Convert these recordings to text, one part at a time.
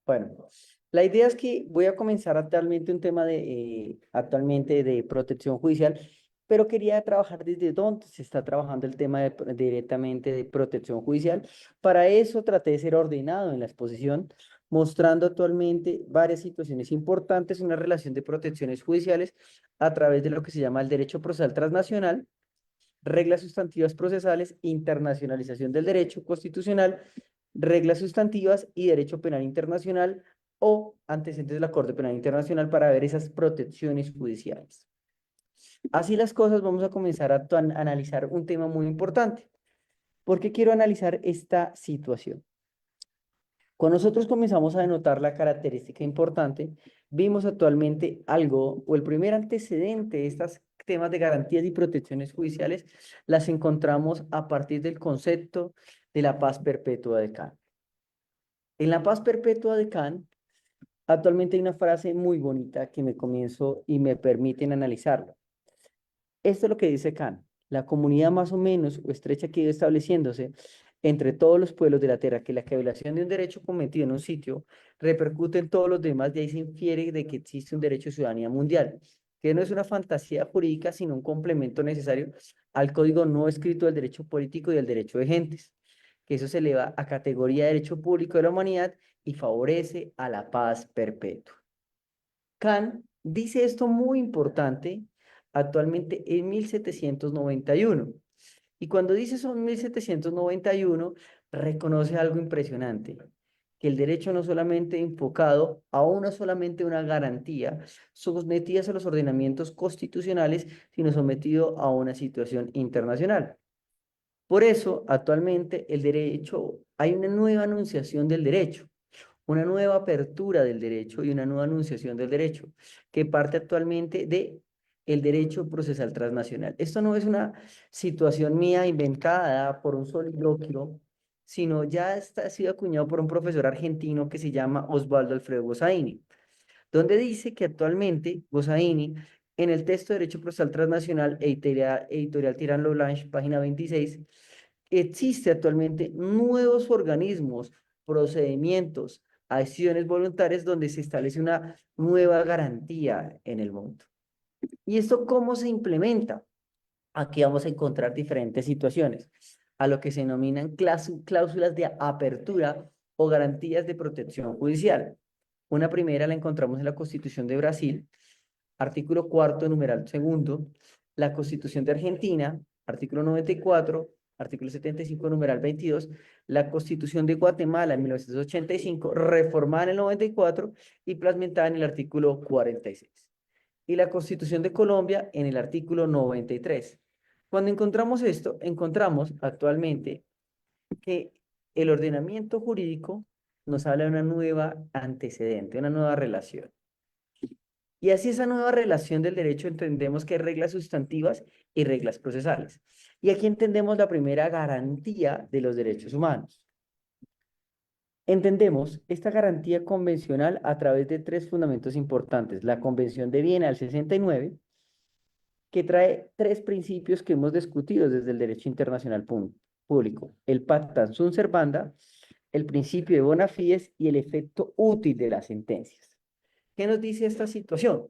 Bueno, la idea es que voy a comenzar actualmente un tema actualmente de protección judicial, pero quería trabajar desde dónde se está trabajando el tema directamente de protección judicial. Para eso traté de ser ordenado en la exposición, mostrando actualmente varias situaciones importantes en la relación de protecciones judiciales a través de lo que se llama el derecho procesal transnacional, reglas sustantivas procesales, internacionalización del derecho constitucional, reglas sustantivas y derecho penal internacional o antecedentes de la Corte Penal Internacional para ver esas protecciones judiciales. Así las cosas, vamos a comenzar a analizar un tema muy importante. ¿Por qué quiero analizar esta situación? Cuando nosotros comenzamos a denotar la característica importante, vimos actualmente algo, o el primer antecedente de estos temas de garantías y protecciones judiciales, las encontramos a partir del concepto de la paz perpetua de Kant. En la paz perpetua de Kant, actualmente hay una frase muy bonita que me comienzo y me permiten analizarla. Esto es lo que dice Kant. La comunidad más o menos o estrecha que ha ido estableciéndose entre todos los pueblos de la tierra, que la violación de un derecho cometido en un sitio repercute en todos los demás, de ahí se infiere de que existe un derecho de ciudadanía mundial, que no es una fantasía jurídica, sino un complemento necesario al código no escrito del derecho político y del derecho de gentes, que eso se eleva a categoría de derecho público de la humanidad y favorece a la paz perpetua. Kant dice esto muy importante actualmente en 1791. Y cuando dice eso en 1791, reconoce algo impresionante, que el derecho no solamente enfocado a una solamente una garantía, sometidas a los ordenamientos constitucionales, sino sometido a una situación internacional. Por eso, actualmente, el derecho, hay una nueva anunciación del derecho, una nueva apertura del derecho y una nueva anunciación del derecho, que parte actualmente de el derecho procesal transnacional. Esto no es una situación mía inventada por un soliloquio, sino ya está, ha sido acuñado por un profesor argentino que se llama Osvaldo Alfredo Gossaini, donde dice que actualmente Gossaini, en el texto de Derecho Procesal Transnacional, editorial Tirán Blanche, página 26, existe actualmente nuevos organismos, procedimientos, acciones voluntarias donde se establece una nueva garantía en el mundo. ¿Y esto cómo se implementa? Aquí vamos a encontrar diferentes situaciones, a lo que se denominan cláusulas de apertura o garantías de protección judicial. Una primera la encontramos en la Constitución de Brasil, artículo cuarto, numeral segundo, la Constitución de Argentina, artículo 94, artículo 75, numeral 22, la Constitución de Guatemala en 1985, reformada en el 94 y plasmada en el artículo 46. Y la Constitución de Colombia en el artículo 93. Cuando encontramos esto, encontramos actualmente que el ordenamiento jurídico nos habla de una nueva antecedente, una nueva relación. Y así esa nueva relación del derecho entendemos que hay reglas sustantivas y reglas procesales. Y aquí entendemos la primera garantía de los derechos humanos. Entendemos esta garantía convencional a través de tres fundamentos importantes. La Convención de Viena del 69, que trae tres principios que hemos discutido desde el derecho internacional público. El pacta sunt servanda, el principio de bona fides y el efecto útil de las sentencias. ¿Qué nos dice esta situación?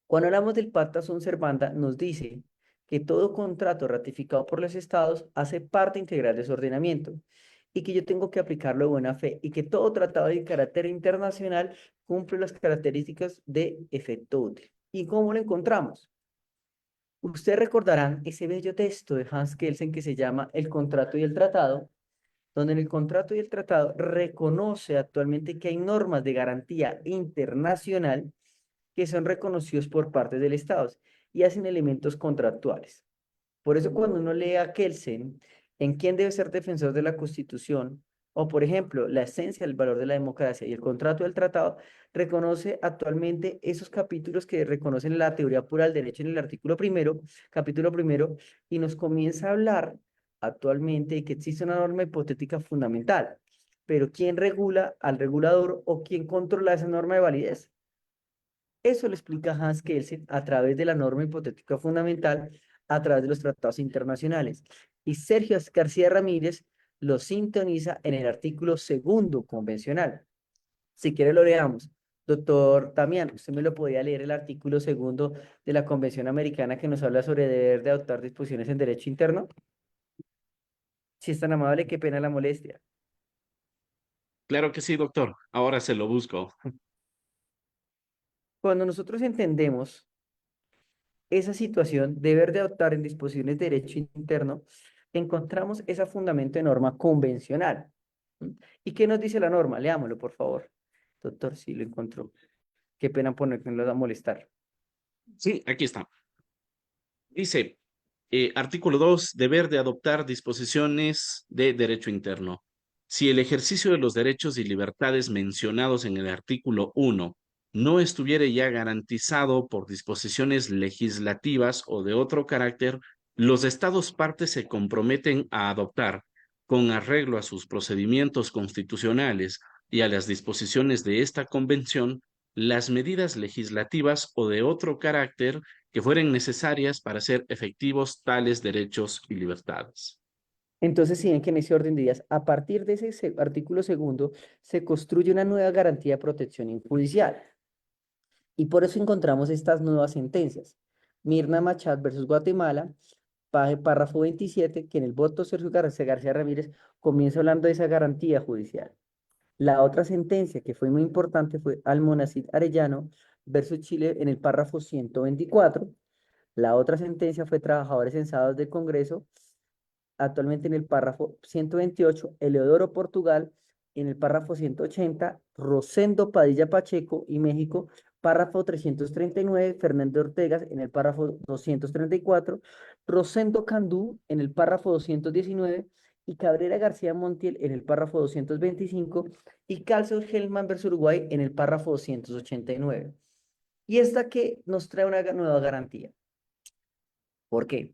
Cuando hablamos del pacta sunt servanda, nos dice que todo contrato ratificado por los estados hace parte integral de su ordenamiento y que yo tengo que aplicarlo de buena fe y que todo tratado de carácter internacional cumple las características de efecto útil. ¿Y cómo lo encontramos? Ustedes recordarán ese bello texto de Hans Kelsen que se llama El contrato y el tratado, donde en el contrato y el tratado reconoce actualmente que hay normas de garantía internacional que son reconocidos por parte del Estado y hacen elementos contractuales. Por eso cuando uno lee a Kelsen en quién debe ser defensor de la Constitución, o por ejemplo, la esencia del valor de la democracia y el contrato del tratado, reconoce actualmente esos capítulos que reconocen la teoría pura del derecho en el artículo primero, capítulo primero, y nos comienza a hablar actualmente de que existe una norma hipotética fundamental. Pero ¿quién regula al regulador o quién controla esa norma de validez? Eso lo explica Hans Kelsen a través de la norma hipotética fundamental, a través de los tratados internacionales. Y Sergio García Ramírez lo sintoniza en el artículo segundo convencional. Si quiere lo leamos. Doctor Damián, ¿usted me lo podía leer el artículo segundo de la Convención Americana que nos habla sobre deber de adoptar disposiciones en derecho interno? Si es tan amable, qué pena la molestia. Claro que sí, doctor. Ahora se lo busco. Cuando nosotros entendemos esa situación, deber de adoptar en disposiciones de derecho interno, encontramos ese fundamento de norma convencional. ¿Mm? ¿Y qué nos dice la norma? Leámoslo, por favor. Doctor, sí lo encontró. Qué pena ponernos a molestar. Sí, aquí está. Dice, artículo 2, deber de adoptar disposiciones de derecho interno. Si el ejercicio de los derechos y libertades mencionados en el artículo 1 no estuviere ya garantizado por disposiciones legislativas o de otro carácter, los estados partes se comprometen a adoptar, con arreglo a sus procedimientos constitucionales y a las disposiciones de esta convención, las medidas legislativas o de otro carácter que fueren necesarias para hacer efectivos tales derechos y libertades. Entonces, si ven que en ese orden de ideas, a partir de ese artículo segundo, se construye una nueva garantía de protección judicial. Y por eso encontramos estas nuevas sentencias. Mirna Machad versus Guatemala, párrafo 27, que en el voto Sergio García Ramírez comienza hablando de esa garantía judicial. La otra sentencia que fue muy importante fue Almonacid Arellano versus Chile en el párrafo 124. La otra sentencia fue Trabajadores Censados del Congreso, actualmente en el párrafo 128, Eleodoro Portugal, en el párrafo 180, Rosendo Padilla Pacheco y México, párrafo 339, Fernando Ortega en el párrafo 234, Rosendo Candú en el párrafo 219 y Cabrera García Montiel en el párrafo 225 y Calcio Hellman versus Uruguay en el párrafo 289. Y esta que nos trae una nueva garantía. ¿Por qué?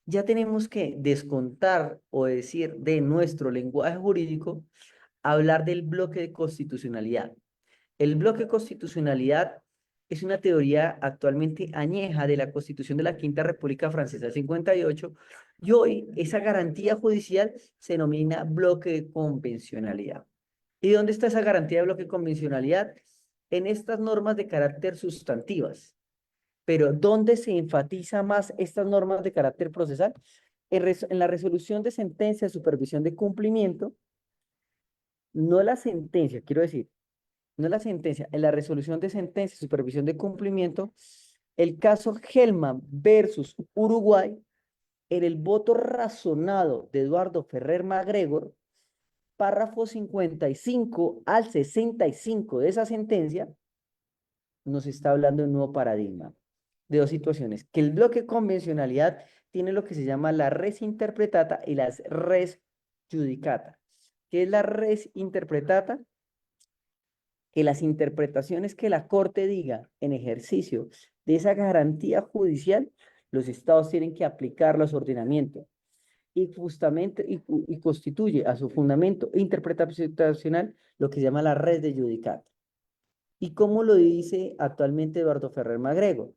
Ya tenemos que descontar o decir de nuestro lenguaje jurídico, hablar del bloque de constitucionalidad. El bloque de constitucionalidad es una teoría actualmente añeja de la Constitución de la Quinta República Francesa del 58 y hoy esa garantía judicial se denomina bloque de convencionalidad. ¿Y dónde está esa garantía de bloque de convencionalidad? En estas normas de carácter sustantivas. Pero ¿dónde se enfatiza más estas normas de carácter procesal? En la resolución de sentencia de supervisión de cumplimiento, no la sentencia, quiero decir, no la sentencia, en la resolución de sentencia de supervisión de cumplimiento, el caso Hellman versus Uruguay, en el voto razonado de Eduardo Ferrer Magregor, párrafo 55 al 65 de esa sentencia, nos está hablando de un nuevo paradigma, de dos situaciones, que el bloque convencionalidad tiene lo que se llama la res interpretata y la res judicata. ¿Qué es la res interpretata? Que las interpretaciones que la Corte diga en ejercicio de esa garantía judicial, los estados tienen que aplicar los ordenamientos y justamente y constituye a su fundamento interpretacional lo que se llama la res de judicata. ¿Y cómo lo dice actualmente Eduardo Ferrer Magrego?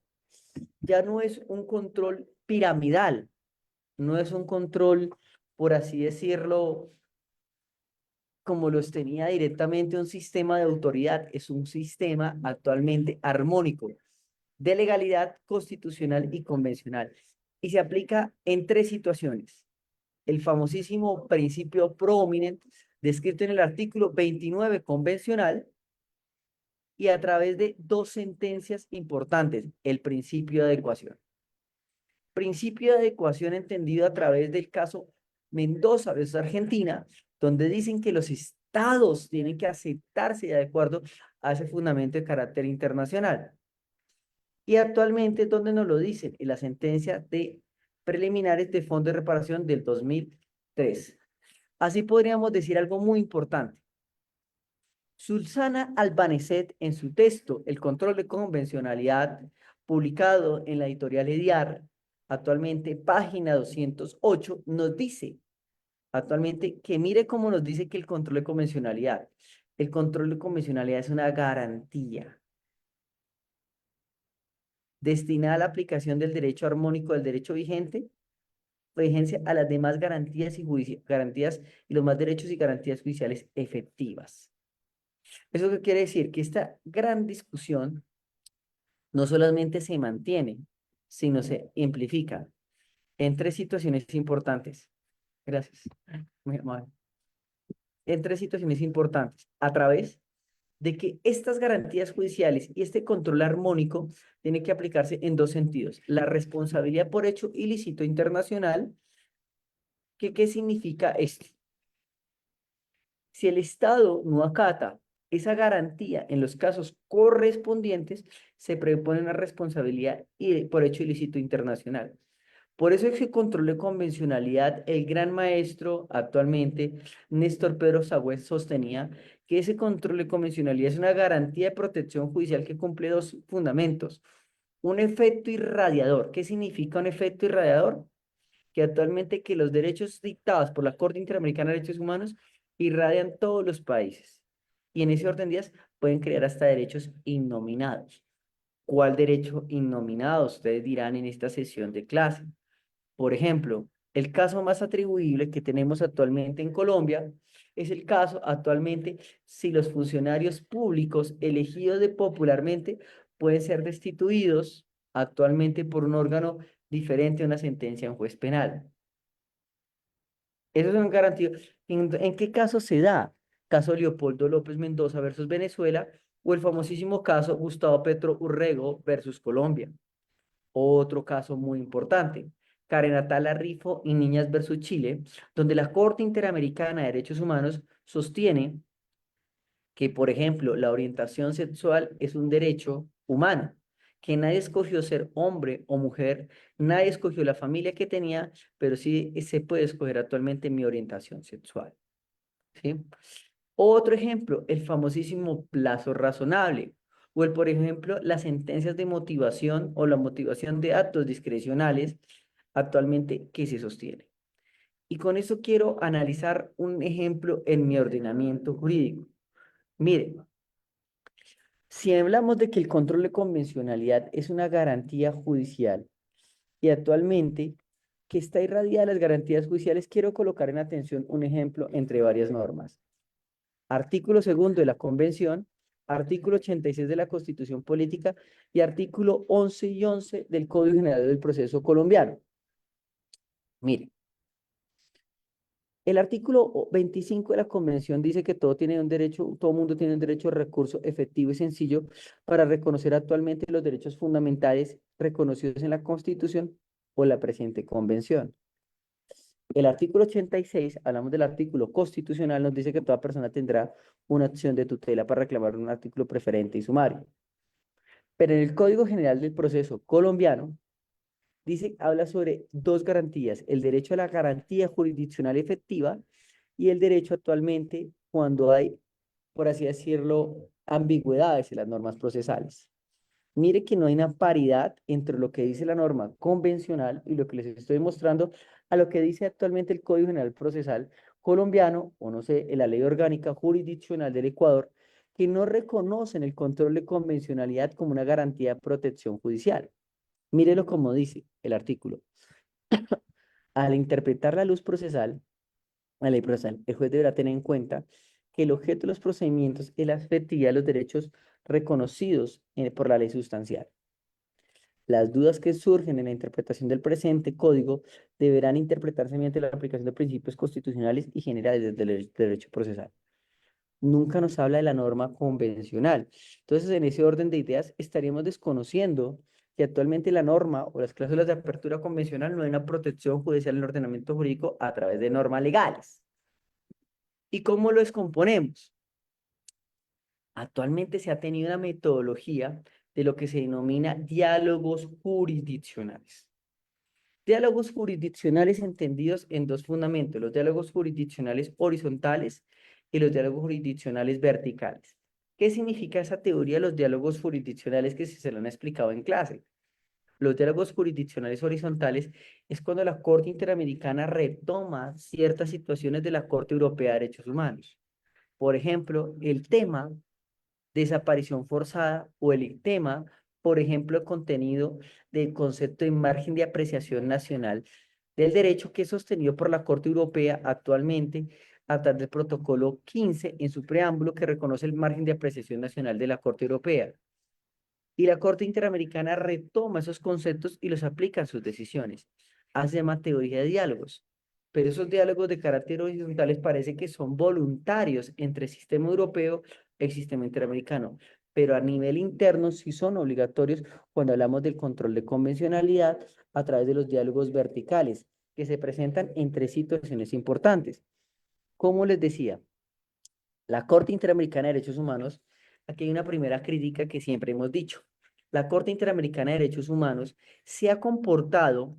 Ya no es un control piramidal, no es un control, por así decirlo, como los tenía directamente un sistema de autoridad, es un sistema actualmente armónico de legalidad constitucional y convencional. Y se aplica en tres situaciones. El famosísimo principio prominent descrito en el artículo 29 convencional y a través de dos sentencias importantes, el principio de adecuación. Principio de adecuación entendido a través del caso Mendoza versus Argentina, donde dicen que los estados tienen que aceptarse de acuerdo a ese fundamento de carácter internacional. Y actualmente, donde nos lo dicen, en la sentencia de preliminares de Fondo de Reparación del 2003. Así podríamos decir algo muy importante. Susana Albanecet, en su texto El control de convencionalidad, publicado en la editorial Ediar, actualmente página 208, nos dice actualmente que mire cómo nos dice que el control de convencionalidad. El control de convencionalidad es una garantía destinada a la aplicación del derecho armónico del derecho vigente, vigencia a las demás garantías y garantías y los más derechos y garantías judiciales efectivas. ¿Eso qué quiere decir? Que esta gran discusión no solamente se mantiene, sino se amplifica en tres situaciones importantes. Gracias. Muy amable. En tres situaciones importantes, a través de que estas garantías judiciales y este control armónico tiene que aplicarse en dos sentidos. La responsabilidad por hecho ilícito internacional, que ¿qué significa esto? Si el Estado no acata esa garantía en los casos correspondientes, se prepone una responsabilidad por hecho ilícito internacional. Por eso ese control de convencionalidad, el gran maestro actualmente, Néstor Pedro Sagüez, sostenía que ese control de convencionalidad es una garantía de protección judicial que cumple dos fundamentos. Un efecto irradiador. ¿Qué significa un efecto irradiador? Que actualmente que los derechos dictados por la Corte Interamericana de Derechos Humanos irradian todos los países. Y en ese orden de días pueden crear hasta derechos innominados. ¿Cuál derecho innominado? Ustedes dirán en esta sesión de clase. Por ejemplo, el caso más atribuible que tenemos actualmente en Colombia es el caso actualmente si los funcionarios públicos elegidos popularmente pueden ser destituidos actualmente por un órgano diferente a una sentencia en juez penal. Eso es un garantía. ¿En qué caso se da? Caso Leopoldo López Mendoza versus Venezuela o el famosísimo caso Gustavo Petro Urrego versus Colombia. Otro caso muy importante, Karen Atala Rifo y Niñas versus Chile, donde la Corte Interamericana de Derechos Humanos sostiene que, por ejemplo, la orientación sexual es un derecho humano, que nadie escogió ser hombre o mujer, nadie escogió la familia que tenía, pero sí se puede escoger actualmente mi orientación sexual. ¿Sí? Otro ejemplo, el famosísimo plazo razonable, o el, por ejemplo, las sentencias de motivación o la motivación de actos discrecionales actualmente que se sostiene. Y con eso quiero analizar un ejemplo en mi ordenamiento jurídico. Mire, si hablamos de que el control de convencionalidad es una garantía judicial y actualmente que está irradiada de las garantías judiciales, quiero colocar en atención un ejemplo entre varias normas. Artículo segundo de la Convención, artículo 86 de la Constitución Política y artículo 11 y 11 del Código General del Proceso Colombiano. Mire, el artículo 25 de la Convención dice que todo mundo tiene un derecho de recurso efectivo y sencillo para reconocer actualmente los derechos fundamentales reconocidos en la Constitución o la presente Convención. El artículo 86, hablamos del artículo constitucional, nos dice que toda persona tendrá una opción de tutela para reclamar un artículo preferente y sumario. Pero en el Código General del Proceso colombiano, habla sobre dos garantías, el derecho a la garantía jurisdiccional efectiva y el derecho actualmente cuando hay, por así decirlo, ambigüedades en las normas procesales. Mire que no hay una paridad entre lo que dice la norma convencional y lo que les estoy mostrando a lo que dice actualmente el Código General Procesal colombiano, o no sé, la Ley Orgánica Jurisdiccional del Ecuador, que no reconocen el control de convencionalidad como una garantía de protección judicial. Mírelo como dice el artículo. Al interpretar la ley procesal, el juez deberá tener en cuenta que el objeto de los procedimientos es la efectividad de los derechos reconocidos por la ley sustancial. Las dudas que surgen en la interpretación del presente código deberán interpretarse mediante la aplicación de principios constitucionales y generales del derecho procesal. Nunca nos habla de la norma convencional. Entonces, en ese orden de ideas, estaríamos desconociendo que actualmente la norma o las cláusulas de apertura convencional no hay una protección judicial en el ordenamiento jurídico a través de normas legales. ¿Y cómo lo descomponemos? Actualmente se ha tenido una metodología de lo que se denomina diálogos jurisdiccionales. Diálogos jurisdiccionales entendidos en dos fundamentos, los diálogos jurisdiccionales horizontales y los diálogos jurisdiccionales verticales. ¿Qué significa esa teoría de los diálogos jurisdiccionales que se lo han explicado en clase? Los diálogos jurisdiccionales horizontales es cuando la Corte Interamericana retoma ciertas situaciones de la Corte Europea de Derechos Humanos. Por ejemplo, el tema desaparición forzada o el tema, por ejemplo, contenido del concepto de margen de apreciación nacional del derecho que es sostenido por la Corte Europea actualmente a través del protocolo 15 en su preámbulo que reconoce el margen de apreciación nacional de la Corte Europea. Y la Corte Interamericana retoma esos conceptos y los aplica en sus decisiones. Hace llama teoría de diálogos. Pero esos diálogos de carácter horizontales parece que son voluntarios entre el sistema europeo y el sistema interamericano. Pero a nivel interno sí son obligatorios cuando hablamos del control de convencionalidad a través de los diálogos verticales que se presentan en tres situaciones importantes. Como les decía, la Corte Interamericana de Derechos Humanos, aquí hay una primera crítica que siempre hemos dicho. La Corte Interamericana de Derechos Humanos se ha comportado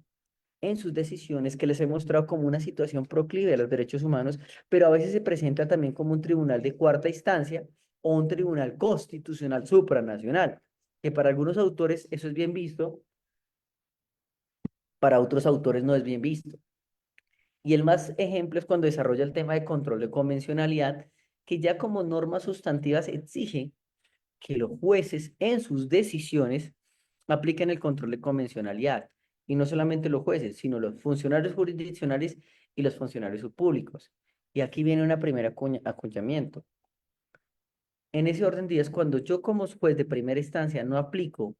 en sus decisiones que les he mostrado como una situación proclive a los derechos humanos, pero a veces se presenta también como un tribunal de cuarta instancia o un tribunal constitucional supranacional, que para algunos autores eso es bien visto, para otros autores no es bien visto. Y el más ejemplo es cuando desarrolla el tema de control de convencionalidad, que ya como normas sustantivas exige que los jueces en sus decisiones apliquen el control de convencionalidad. Y no solamente los jueces, sino los funcionarios jurisdiccionales y los funcionarios públicos. Y aquí viene una primera acuñamiento. En ese orden de ideas, cuando yo como juez de primera instancia no aplico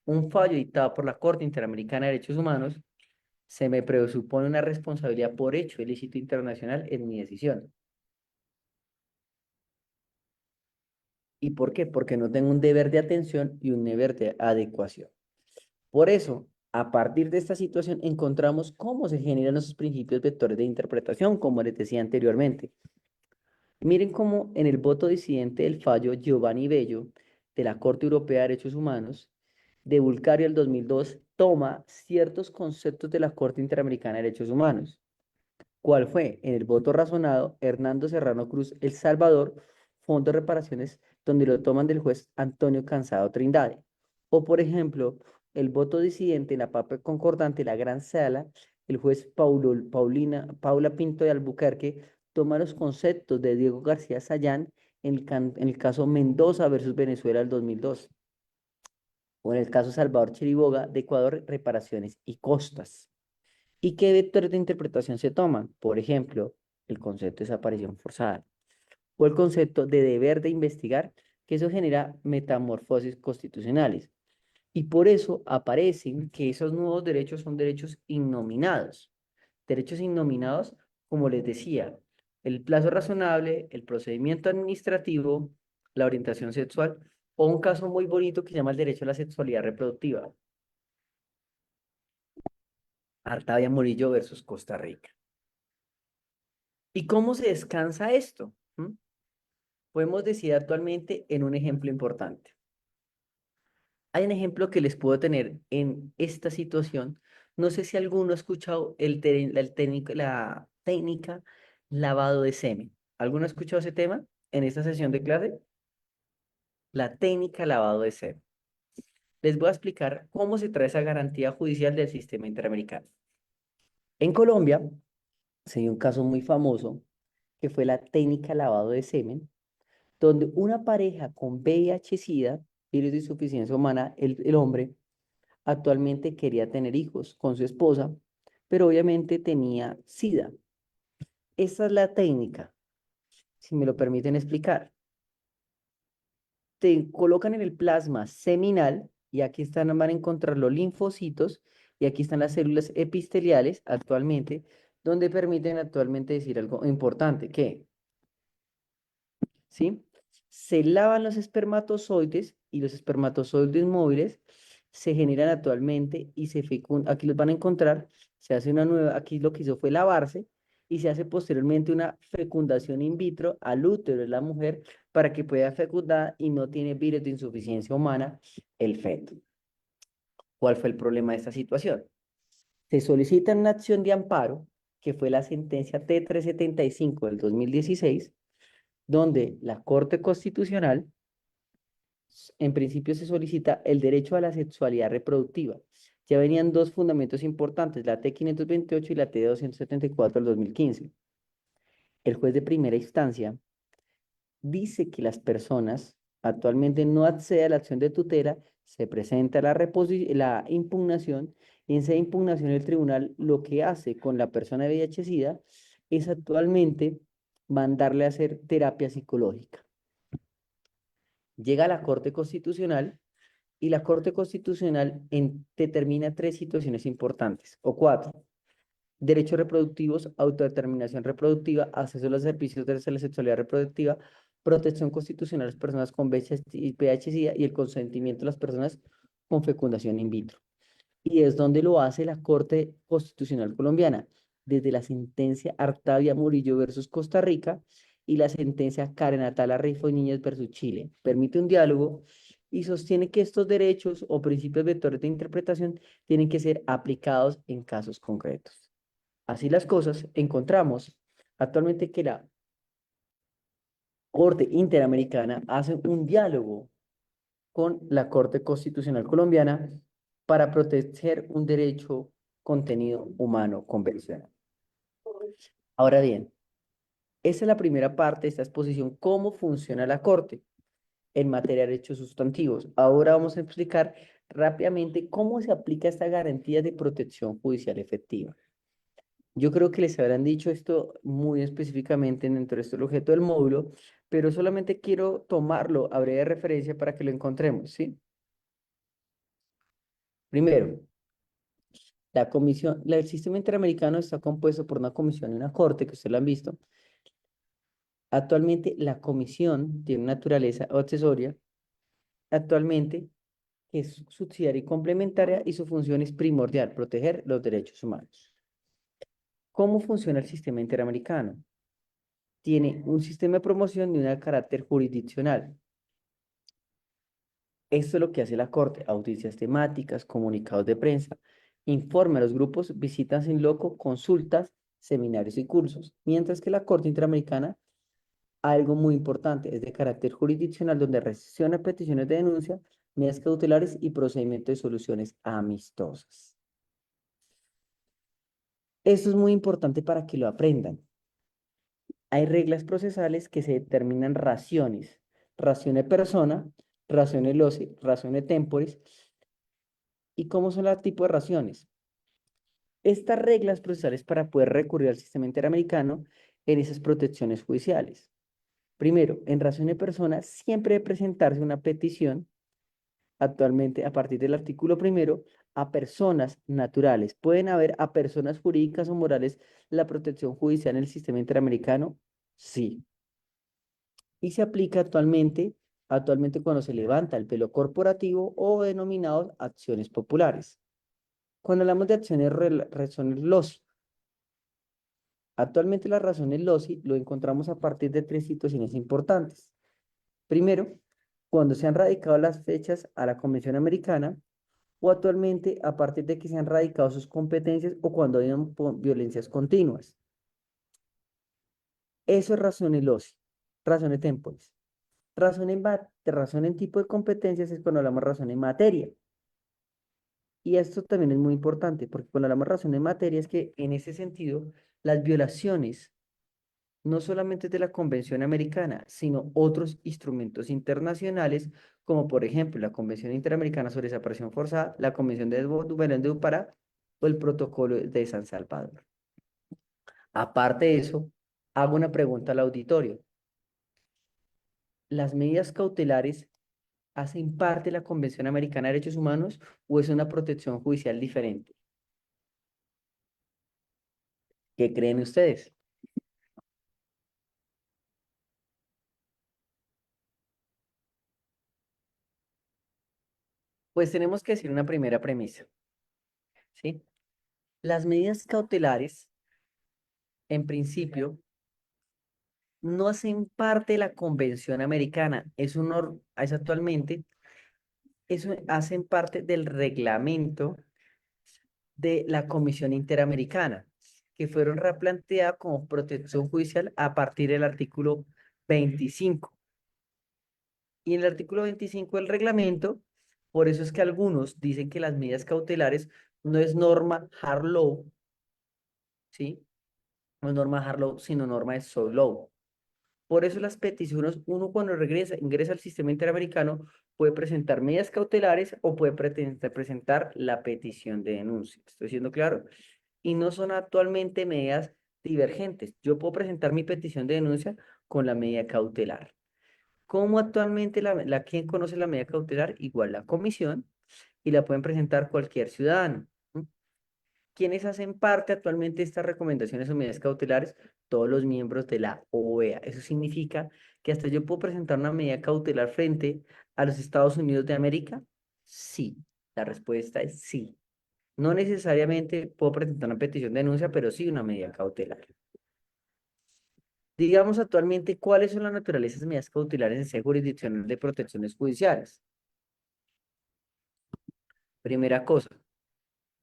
un fallo dictado por la Corte Interamericana de Derechos Humanos, se me presupone una responsabilidad por hecho ilícito internacional en mi decisión. ¿Y por qué? Porque no tengo un deber de atención y un deber de adecuación. Por eso, a partir de esta situación, encontramos cómo se generan esos principios vectores de interpretación, como les decía anteriormente. Miren cómo en el voto disidente del fallo Giovanni Bello de la Corte Europea de Derechos Humanos de Bulgaria del 2002 toma ciertos conceptos de la Corte Interamericana de Derechos Humanos. ¿Cuál fue? En el voto razonado, Hernando Serrano Cruz, El Salvador, Fondo de Reparaciones, donde lo toman del juez Antonio Cansado Trindade. O, por ejemplo, el voto disidente en la papa concordante, la Gran Sala, el juez Paula Pinto de Albuquerque toma los conceptos de Diego García Sayán en el caso Mendoza versus Venezuela del 2002. O en el caso Salvador Chiriboga de Ecuador, reparaciones y costas. ¿Y qué vectores de interpretación se toman? Por ejemplo, el concepto de desaparición forzada o el concepto de deber de investigar, que eso genera metamorfosis constitucionales. Y por eso aparecen que esos nuevos derechos son derechos innominados. Derechos innominados, como les decía, el plazo razonable, el procedimiento administrativo, la orientación sexual, o un caso muy bonito que se llama el derecho a la sexualidad reproductiva. Artavia Murillo versus Costa Rica. ¿Y cómo se descansa esto? Podemos decir actualmente en un ejemplo importante. Hay un ejemplo que les puedo tener en esta situación. No sé si alguno ha escuchado la técnica lavado de semen. ¿Alguno ha escuchado ese tema en esta sesión de clase? La técnica lavado de semen. Les voy a explicar cómo se trae esa garantía judicial del sistema interamericano. En Colombia se dio un caso muy famoso que fue la técnica lavado de semen, donde una pareja con VIH-Sida, virus de insuficiencia humana, el hombre actualmente quería tener hijos con su esposa, pero obviamente tenía SIDA. Esa es la técnica, si me lo permiten explicar. Te colocan en el plasma seminal y aquí están, van a encontrar los linfocitos y aquí están las células epiteliales actualmente, donde permiten actualmente decir algo importante, que ¿sí? Se lavan los espermatozoides y los espermatozoides móviles se generan actualmente y se fecundan. Aquí los van a encontrar, se hace una nueva, aquí lo que hizo fue lavarse y se hace posteriormente una fecundación in vitro al útero de la mujer para que pueda fecundar y no tiene virus de insuficiencia humana el feto. ¿Cuál fue el problema de esta situación? Se solicita una acción de amparo, que fue la sentencia T375 del 2016, donde la Corte Constitucional, en principio se solicita el derecho a la sexualidad reproductiva. Ya venían dos fundamentos importantes, la T528 y la T274 del 2015. El juez de primera instancia dice que las personas actualmente no acceden a la acción de tutela, se presenta la impugnación y en esa impugnación el tribunal lo que hace con la persona VIH-Sida es actualmente mandarle a hacer terapia psicológica. Llega a la Corte Constitucional y la Corte Constitucional determina tres situaciones importantes, o cuatro: derechos reproductivos, autodeterminación reproductiva, acceso a los servicios de la sexualidad reproductiva, protección constitucional a las personas con VIH y VIH-Sida y el consentimiento de las personas con fecundación in vitro. Y es donde lo hace la Corte Constitucional Colombiana, desde la sentencia Artavia Murillo versus Costa Rica y la sentencia Karen Atala Rifo y Niñez versus Chile. Permite un diálogo y sostiene que estos derechos o principios vectores de interpretación tienen que ser aplicados en casos concretos. Así las cosas, encontramos actualmente que la Corte Interamericana hace un diálogo con la Corte Constitucional Colombiana para proteger un derecho contenido humano convencional. Ahora bien, esa es la primera parte de esta exposición, cómo funciona la Corte en materia de derechos sustantivos. Ahora vamos a explicar rápidamente cómo se aplica esta garantía de protección judicial efectiva. Yo creo que les habrán dicho esto muy específicamente dentro de este objeto del módulo, pero solamente quiero tomarlo a breve referencia para que lo encontremos, ¿sí? Primero, el sistema interamericano está compuesto por una comisión y una corte, que ustedes lo han visto. Actualmente la comisión tiene naturaleza accesoria, actualmente que es subsidiaria y complementaria, y su función es primordial, proteger los derechos humanos. ¿Cómo funciona el sistema interamericano? Tiene un sistema de promoción y un carácter jurisdiccional. Esto es lo que hace la Corte: audiencias temáticas, comunicados de prensa, informe a los grupos, visitas in loco, consultas, seminarios y cursos. Mientras que la Corte Interamericana, algo muy importante, es de carácter jurisdiccional, donde recepciona peticiones de denuncia, medidas cautelares y procedimientos de soluciones amistosas. Esto es muy importante para que lo aprendan. Hay reglas procesales que se determinan raciones: ratione persona, ratione loci, ratione temporis. ¿Y cómo son los tipos de raciones? Estas reglas procesales para poder recurrir al sistema interamericano en esas protecciones judiciales. Primero, en razón de persona, siempre debe presentarse una petición, actualmente a partir del artículo primero, a personas naturales. ¿Pueden haber a personas jurídicas o morales la protección judicial en el sistema interamericano? Sí. Y se aplica actualmente cuando se levanta el velo corporativo o denominados acciones populares. Cuando hablamos de razones LOCI, actualmente las razones LOCI lo encontramos a partir de tres situaciones importantes. Primero, cuando se han radicado las fechas a la Convención Americana, o actualmente a partir de que se han radicado sus competencias o cuando hay violencias continuas. Eso es razones LOCI, razones temporis. Razón en tipo de competencias es cuando hablamos razón en materia. Y esto también es muy importante, porque cuando hablamos razón en materia es que en ese sentido las violaciones no solamente de la Convención Americana, sino otros instrumentos internacionales, como por ejemplo la Convención Interamericana sobre Desaparición Forzada, la Convención de Belén de Pará o el Protocolo de San Salvador. Aparte de eso, hago una pregunta al auditorio. ¿Las medidas cautelares hacen parte de la Convención Americana de Derechos Humanos o es una protección judicial diferente? ¿Qué creen ustedes? Pues tenemos que decir una primera premisa, ¿sí? Las medidas cautelares, en principio, no hacen parte de la Convención Americana, es actualmente, eso hacen parte del reglamento de la Comisión Interamericana, que fueron replanteadas como protección judicial a partir del artículo 25. Y en el artículo 25 del reglamento, por eso es que algunos dicen que las medidas cautelares no es norma hard law, ¿sí? No es norma hard law, sino norma de soft law. Por eso las peticiones, uno cuando ingresa al sistema interamericano, puede presentar medidas cautelares o puede presentar la petición de denuncia. ¿Estoy siendo claro? Y no son actualmente medidas divergentes. Yo puedo presentar mi petición de denuncia con la medida cautelar. ¿Cómo actualmente quién conoce la medida cautelar? Igual la comisión y la pueden presentar cualquier ciudadano. ¿M? ¿Quiénes hacen parte actualmente de estas recomendaciones o medidas cautelares? Todos los miembros de la OEA. Eso significa que hasta yo puedo presentar una medida cautelar frente a los Estados Unidos de América. Sí, la respuesta es sí. No necesariamente puedo presentar una petición de denuncia, pero sí una medida cautelar. Digamos actualmente cuáles son las naturalezas de medidas cautelares en sede jurisdiccional de protecciones judiciales. Primera cosa,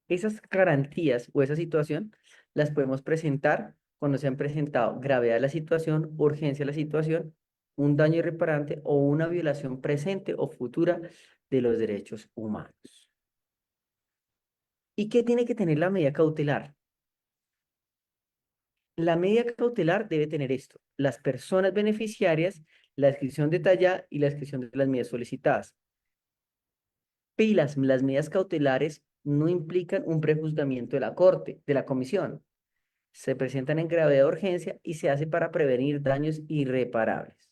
esas garantías o esa situación las podemos presentar cuando se han presentado gravedad de la situación, urgencia de la situación, un daño irreparable o una violación presente o futura de los derechos humanos. ¿Y qué tiene que tener la medida cautelar? La medida cautelar debe tener esto: las personas beneficiarias, la descripción detallada y la descripción de las medidas solicitadas. Las medidas cautelares no implican un prejuzgamiento de la corte, de la comisión. Se presentan en gravedad de urgencia y se hace para prevenir daños irreparables.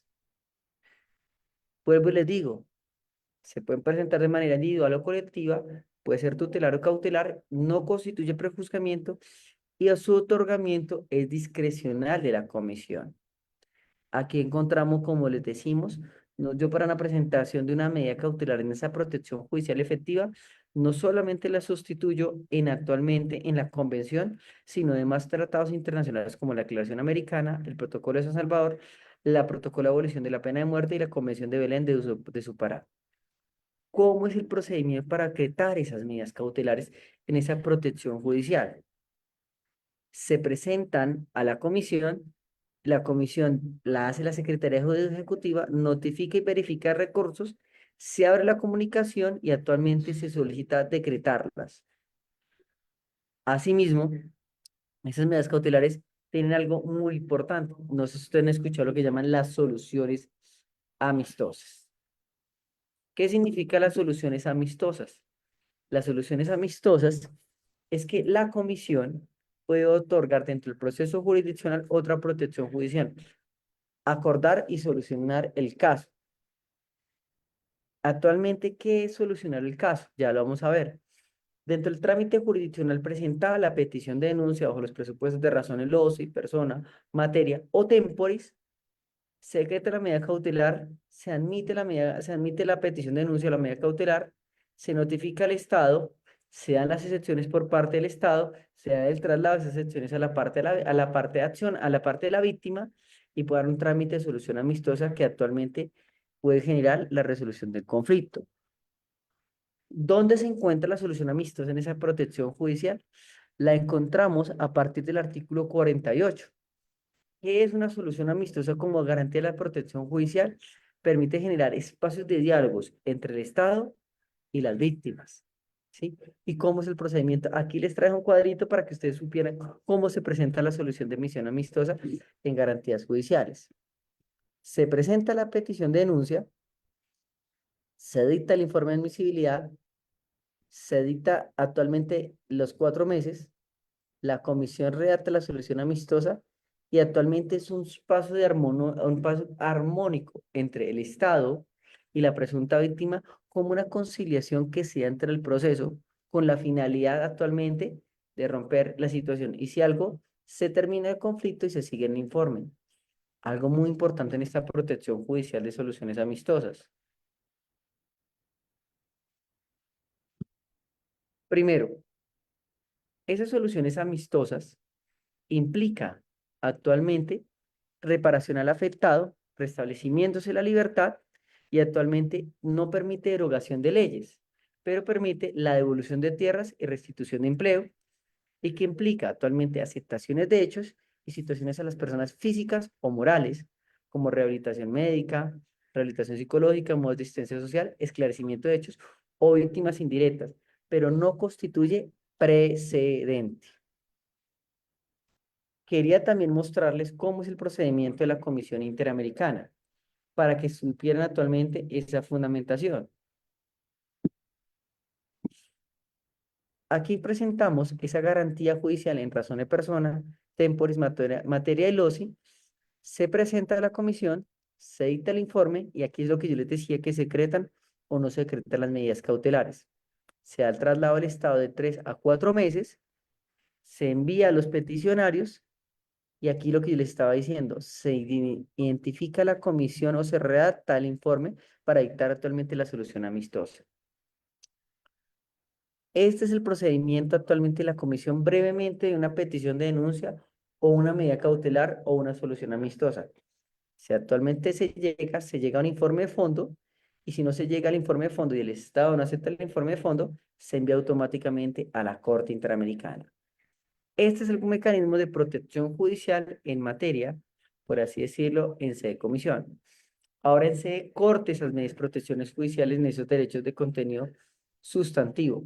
Vuelvo y les digo, se pueden presentar de manera individual o colectiva, puede ser tutelar o cautelar, no constituye prejuzgamiento y a su otorgamiento es discrecional de la comisión. Aquí encontramos, como les decimos, yo para una presentación de una medida cautelar en esa protección judicial efectiva, no solamente la sustituyo actualmente en la convención, sino demás tratados internacionales como la Declaración Americana, el Protocolo de San Salvador, la Protocolo de Abolición de la Pena de Muerte y la Convención de Belén de su parada. ¿Cómo es el procedimiento para acretar esas medidas cautelares en esa protección judicial? Se presentan a la comisión la hace la Secretaría Ejecutiva, notifica y verifica recursos, se abre la comunicación y actualmente se solicita decretarlas. Asimismo, esas medidas cautelares tienen algo muy importante. No sé si ustedes han escuchado lo que llaman las soluciones amistosas. ¿Qué significa las soluciones amistosas? Las soluciones amistosas es que la comisión puede otorgar dentro del proceso jurisdiccional otra protección judicial, acordar y solucionar el caso. Actualmente, ¿qué es solucionar el caso? Ya lo vamos a ver. Dentro del trámite jurisdiccional presentada la petición de denuncia bajo los presupuestos de razones loci, persona, materia o temporis, se decreta la medida cautelar, se admite la petición de denuncia a la medida cautelar, se notifica al Estado, se dan las excepciones por parte del Estado, se da el traslado de esas excepciones a la parte a la parte de acción, a la parte de la víctima, y puede dar un trámite de solución amistosa que actualmente puede generar la resolución del conflicto. ¿Dónde se encuentra la solución amistosa en esa protección judicial? La encontramos a partir del artículo 48. ¿Qué es una solución amistosa como garantía de la protección judicial? Permite generar espacios de diálogos entre el Estado y las víctimas. ¿Sí? ¿Y cómo es el procedimiento? Aquí les traigo un cuadrito para que ustedes supieran cómo se presenta la solución de misión amistosa en garantías judiciales. Se presenta la petición de denuncia, se dicta el informe de admisibilidad, se dicta actualmente los 4 meses, la comisión redacta la solución amistosa y actualmente es un paso armónico entre el Estado y la presunta víctima como una conciliación que se da entre el proceso con la finalidad actualmente de romper la situación. Y si algo se termina el conflicto y se sigue el informe. Algo muy importante en esta protección judicial de soluciones amistosas. Primero, esas soluciones amistosas implica actualmente reparación al afectado, restablecimientos de la libertad y actualmente no permite derogación de leyes, pero permite la devolución de tierras y restitución de empleo y que implica actualmente aceptaciones de hechos y situaciones a las personas físicas o morales, como rehabilitación médica, rehabilitación psicológica, modos de asistencia social, esclarecimiento de hechos o víctimas indirectas, pero no constituye precedente. Quería también mostrarles cómo es el procedimiento de la Comisión Interamericana, para que supieran actualmente esa fundamentación. Aquí presentamos esa garantía judicial en razón de persona temporis, materia del OSI, se presenta a la comisión, se dicta el informe y aquí es lo que yo les decía que secretan o no secretan las medidas cautelares. Se da el traslado al Estado de 3 a 4 meses, se envía a los peticionarios y aquí lo que yo les estaba diciendo, se identifica la comisión o se redacta el informe para dictar actualmente la solución amistosa. Este es el procedimiento actualmente de la comisión brevemente de una petición de denuncia o una medida cautelar o una solución amistosa. Si actualmente se llega a un informe de fondo y si no se llega al informe de fondo y el Estado no acepta el informe de fondo, se envía automáticamente a la Corte Interamericana. Este es el mecanismo de protección judicial en materia, por así decirlo, en sede de comisión. Ahora en sede de corte, esas medidas de protecciones judiciales en esos derechos de contenido sustantivo.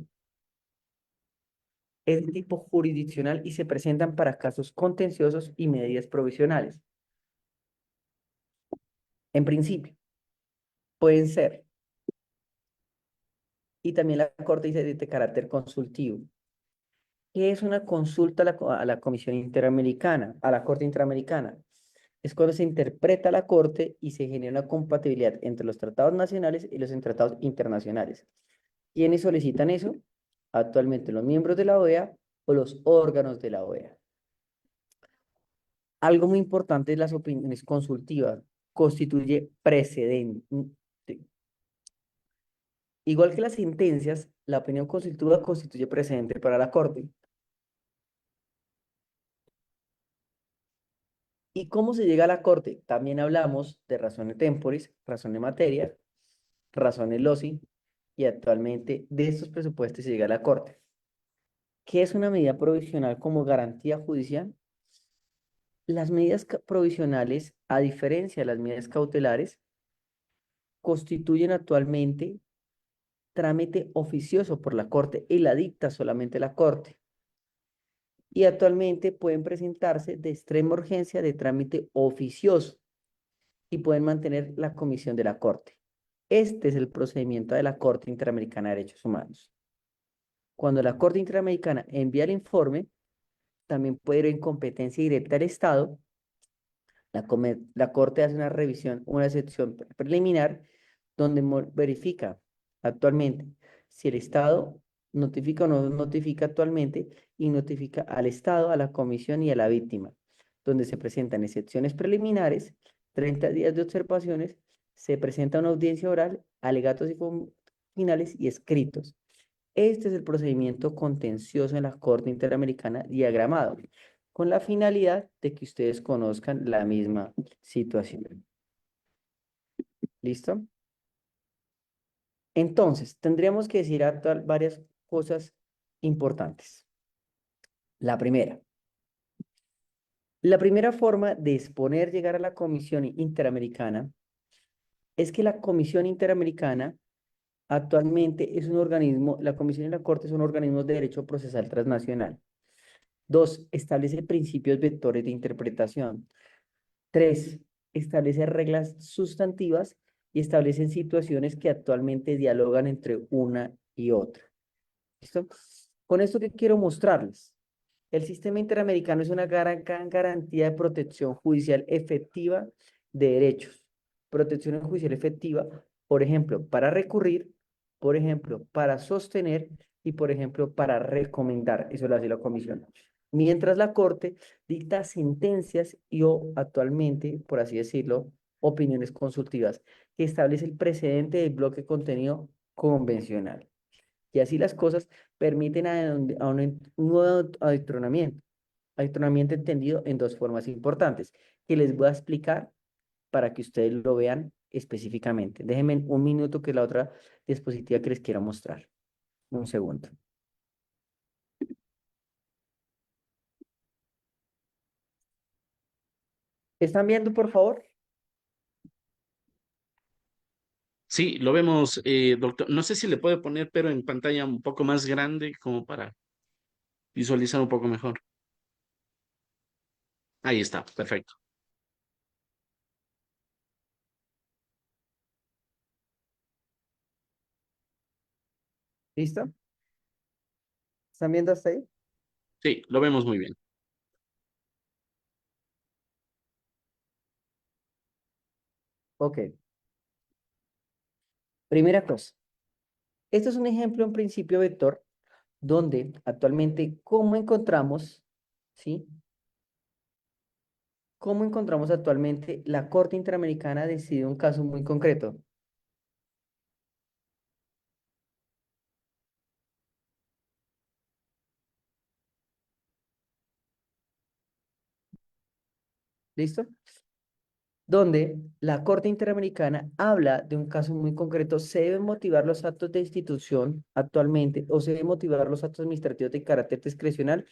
Es de tipo jurisdiccional y se presentan para casos contenciosos y medidas provisionales. En principio, pueden ser, y también la Corte dice de carácter consultivo. ¿Qué es una consulta a la Comisión Interamericana, a la Corte Interamericana? Es cuando se interpreta la Corte y se genera una compatibilidad entre los tratados nacionales y los tratados internacionales. ¿Quiénes solicitan eso? Actualmente los miembros de la OEA o los órganos de la OEA. Algo muy importante de las opiniones consultivas, constituye precedente. Igual que las sentencias, la opinión consultiva constituye precedente para la Corte. ¿Y cómo se llega a la Corte? También hablamos de razones temporis, razones materia, razones loci, y actualmente de estos presupuestos se llega a la Corte. ¿Qué es una medida provisional como garantía judicial? Las medidas provisionales, a diferencia de las medidas cautelares, constituyen actualmente trámite oficioso por la Corte y la dicta solamente la Corte. Y actualmente pueden presentarse de extrema urgencia de trámite oficioso y pueden mantener la comisión de la Corte. Este es el procedimiento de la Corte Interamericana de Derechos Humanos. Cuando la Corte Interamericana envía el informe, también puede ir en competencia directa del Estado. La Corte hace una revisión, una excepción preliminar, donde verifica actualmente si el Estado notifica o no notifica actualmente y notifica al Estado, a la comisión y a la víctima, donde se presentan excepciones preliminares, 30 días de observaciones, se presenta una audiencia oral, alegatos y finales y escritos. Este es el procedimiento contencioso en la Corte Interamericana diagramado, con la finalidad de que ustedes conozcan la misma situación. ¿Listo? Entonces, tendríamos que decir actual varias cosas importantes. La primera. La primera forma de exponer llegar a la Comisión Interamericana es que la Comisión Interamericana actualmente es un organismo, la Comisión y la Corte son organismos de derecho procesal transnacional. Dos, establece principios vectores de interpretación. Tres, establece reglas sustantivas y establecen situaciones que actualmente dialogan entre una y otra. ¿Listo? Con esto que quiero mostrarles. El sistema interamericano es una gran garantía de protección judicial efectiva de derechos. Protección judicial efectiva, por ejemplo, para recurrir, por ejemplo, para sostener y, por ejemplo, para recomendar. Eso lo hace la comisión. Mientras la Corte dicta sentencias y o actualmente, por así decirlo, opiniones consultivas que establece el precedente del bloque de contenido convencional. Y así las cosas permiten a un nuevo adoctrinamiento entendido en dos formas importantes, que les voy a explicar para que ustedes lo vean específicamente. Déjenme un minuto que la otra diapositiva que les quiero mostrar. Un segundo. ¿Están viendo, por favor? Sí, lo vemos, doctor. No sé si le puede poner, pero en pantalla un poco más grande, como para visualizar un poco mejor. Ahí está, perfecto. ¿Listo? ¿Están viendo hasta ahí? Sí, lo vemos muy bien. Ok, primera cosa. Esto es un ejemplo en principio vector donde actualmente, ¿cómo encontramos, sí? ¿Cómo encontramos actualmente la Corte Interamericana decide un caso muy concreto? ¿Listo? Donde la Corte Interamericana habla de un caso muy concreto, se deben motivar los actos de institución actualmente o se deben motivar los actos administrativos de carácter discrecional.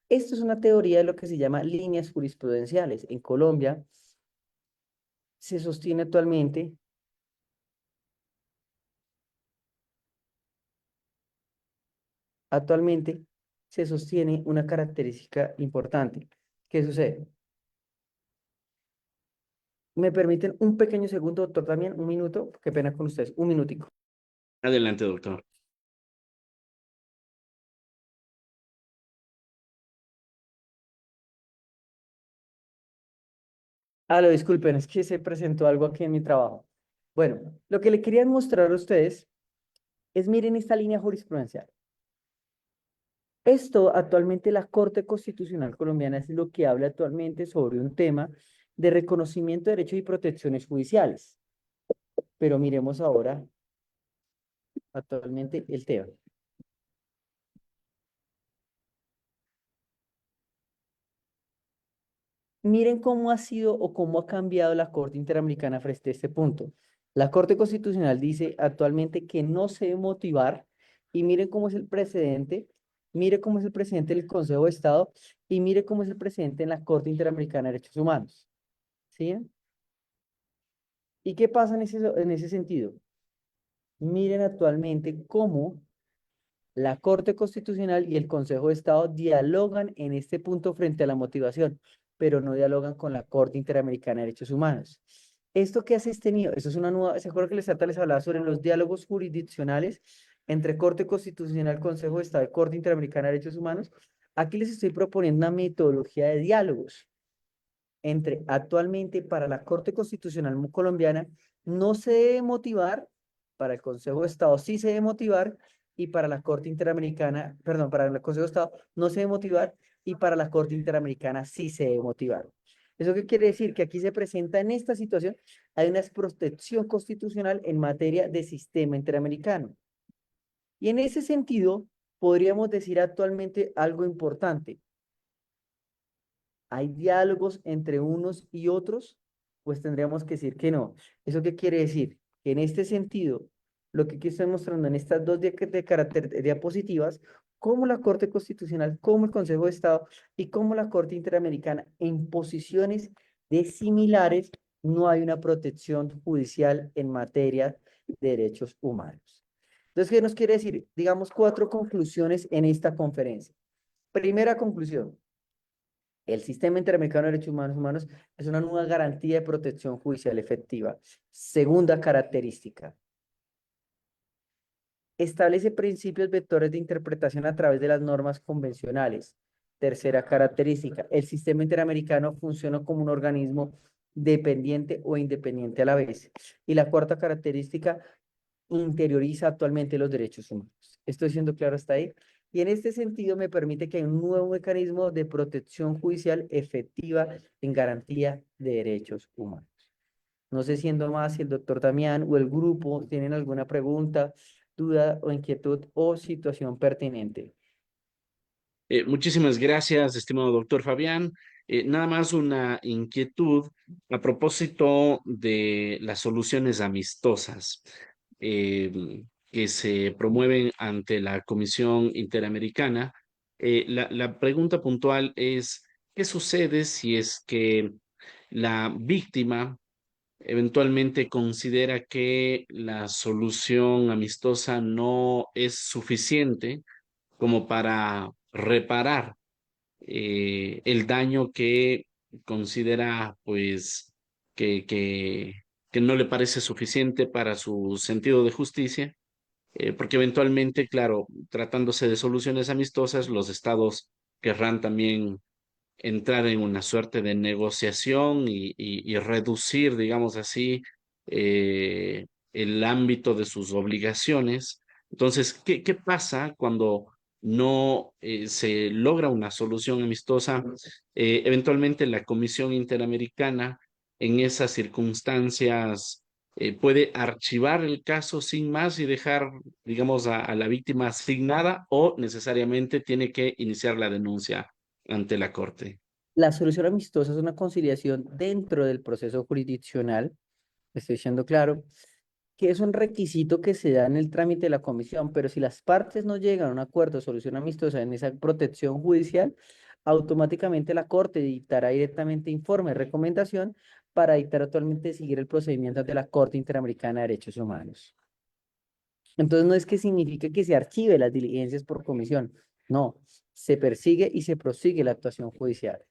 Esto es una teoría de lo que se llama líneas jurisprudenciales. En Colombia se sostiene actualmente se sostiene una característica importante. ¿Qué sucede? ¿Me permiten un pequeño segundo, doctor, también? Un minuto. Qué pena con ustedes. Un minutico. Adelante, doctor. Lo disculpen, es que se presentó algo aquí en mi trabajo. Bueno, lo que le quería mostrar a ustedes es, miren esta línea jurisprudencial. Esto actualmente la Corte Constitucional Colombiana es lo que habla actualmente sobre un tema de reconocimiento de derechos y protecciones judiciales. Pero miremos ahora actualmente el tema. Miren cómo ha sido o cómo ha cambiado la Corte Interamericana frente a este punto. La Corte Constitucional dice actualmente que no se debe motivar y miren cómo es el precedente, mire cómo es el presidente del Consejo de Estado y mire cómo es el presidente en la Corte Interamericana de Derechos Humanos. ¿Sí? ¿Y qué pasa en ese sentido? Miren actualmente cómo la Corte Constitucional y el Consejo de Estado dialogan en este punto frente a la motivación, pero no dialogan con la Corte Interamericana de Derechos Humanos. ¿Esto qué hace este nido? Esto es una nueva, se acuerdan que les hablaba sobre los diálogos jurisdiccionales entre Corte Constitucional, Consejo de Estado y Corte Interamericana de Derechos Humanos. Aquí les estoy proponiendo una metodología de diálogos entre actualmente para la Corte Constitucional colombiana no se debe motivar, para el Consejo de Estado sí se debe motivar, y para la Corte Interamericana, perdón, para el Consejo de Estado no se debe motivar, y para la Corte Interamericana sí se debe motivar. ¿Eso qué quiere decir? Que aquí se presenta en esta situación, hay una protección constitucional en materia de sistema interamericano. Y en ese sentido, podríamos decir actualmente algo importante. ¿Hay diálogos entre unos y otros? Pues tendríamos que decir que no. ¿Eso qué quiere decir? Que en este sentido, lo que aquí estoy mostrando en estas dos de carácter de diapositivas, como la Corte Constitucional, como el Consejo de Estado y como la Corte Interamericana, en posiciones de similares, no hay una protección judicial en materia de derechos humanos. Entonces, ¿qué nos quiere decir? Digamos cuatro conclusiones en esta conferencia. Primera conclusión. El Sistema Interamericano de Derechos Humanos es una nueva garantía de protección judicial efectiva. Segunda característica, establece principios vectores de interpretación a través de las normas convencionales. Tercera característica, el Sistema Interamericano funciona como un organismo dependiente o independiente a la vez. Y la cuarta característica, interioriza actualmente los derechos humanos. ¿Estoy siendo claro hasta ahí? Y en este sentido me permite que hay un nuevo mecanismo de protección judicial efectiva en garantía de derechos humanos. No sé siendo más si el doctor Damián o el grupo tienen alguna pregunta, duda o inquietud o situación pertinente. Muchísimas gracias, estimado doctor Fabián. Nada más una inquietud a propósito de las soluciones amistosas que se promueven ante la Comisión Interamericana. La pregunta puntual es, ¿qué sucede si es que la víctima eventualmente considera que la solución amistosa no es suficiente como para reparar el daño que considera pues que no le parece suficiente para su sentido de justicia? Porque eventualmente, claro, tratándose de soluciones amistosas, los estados querrán también entrar en una suerte de negociación y reducir, digamos así, eh, el ámbito de sus obligaciones. Entonces, ¿qué pasa cuando no se logra una solución amistosa? Eventualmente la Comisión Interamericana en esas circunstancias puede archivar el caso sin más y dejar, digamos, a la víctima asignada o necesariamente tiene que iniciar la denuncia ante la Corte. La solución amistosa es una conciliación dentro del proceso jurisdiccional, estoy siendo claro, que es un requisito que se da en el trámite de la comisión, pero si las partes no llegan a un acuerdo de solución amistosa en esa protección judicial, automáticamente la Corte dictará directamente informe, recomendación para dictar actualmente seguir el procedimiento de la Corte Interamericana de Derechos Humanos. Entonces no es que signifique que se archive las diligencias por comisión, no, se persigue y se prosigue la actuación judicial.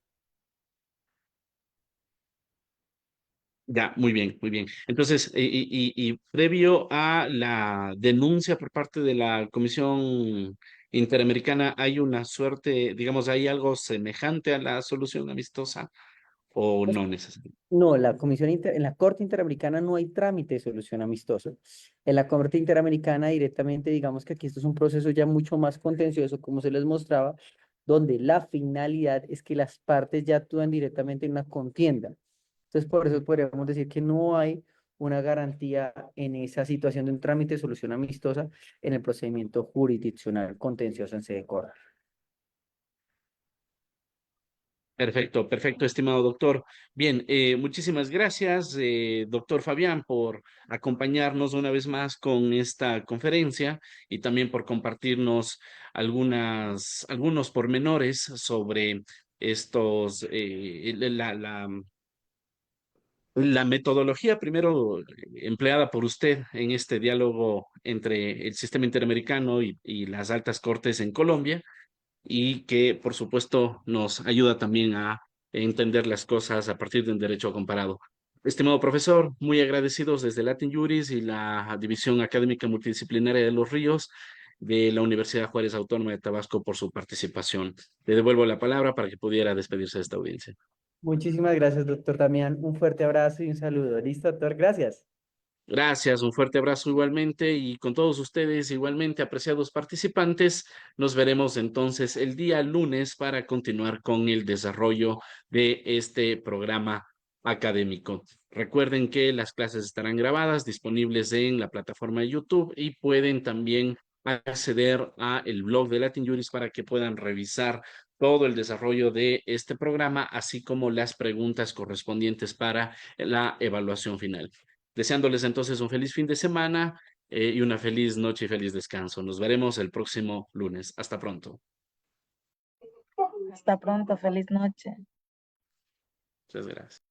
Ya, muy bien, muy bien. Entonces, y previo a la denuncia por parte de la Comisión Interamericana, ¿hay una suerte, digamos, hay algo semejante a la solución amistosa o no necesariamente? No, en la Corte Interamericana no hay trámite de solución amistoso. En la Corte Interamericana directamente, digamos que aquí esto es un proceso ya mucho más contencioso, como se les mostraba, donde la finalidad es que las partes ya actúan directamente en una contienda. Entonces, por eso podríamos decir que no hay una garantía en esa situación de un trámite de solución amistosa en el procedimiento jurisdiccional contencioso en sede corte. Perfecto, perfecto, estimado doctor. Bien, muchísimas gracias, doctor Fabián, por acompañarnos una vez más con esta conferencia y también por compartirnos algunos pormenores sobre estos, la metodología primero empleada por usted en este diálogo entre el sistema interamericano y las altas cortes en Colombia y que por supuesto nos ayuda también a entender las cosas a partir de un derecho comparado. Estimado profesor, muy agradecidos desde Latin Juris y la División Académica Multidisciplinaria de Los Ríos de la Universidad Juárez Autónoma de Tabasco por su participación. Le devuelvo la palabra para que pudiera despedirse de esta audiencia. Muchísimas gracias, doctor Damián. Un fuerte abrazo y un saludo. Listo, doctor. Gracias. Gracias, un fuerte abrazo igualmente y con todos ustedes igualmente apreciados participantes. Nos veremos entonces el día lunes para continuar con el desarrollo de este programa académico. Recuerden que las clases estarán grabadas, disponibles en la plataforma de YouTube y pueden también acceder a el blog de Latin Juris para que puedan revisar todo el desarrollo de este programa, así como las preguntas correspondientes para la evaluación final. Deseándoles entonces un feliz fin de semana y una feliz noche y feliz descanso. Nos veremos el próximo lunes. Hasta pronto. Hasta pronto, feliz noche. Muchas gracias.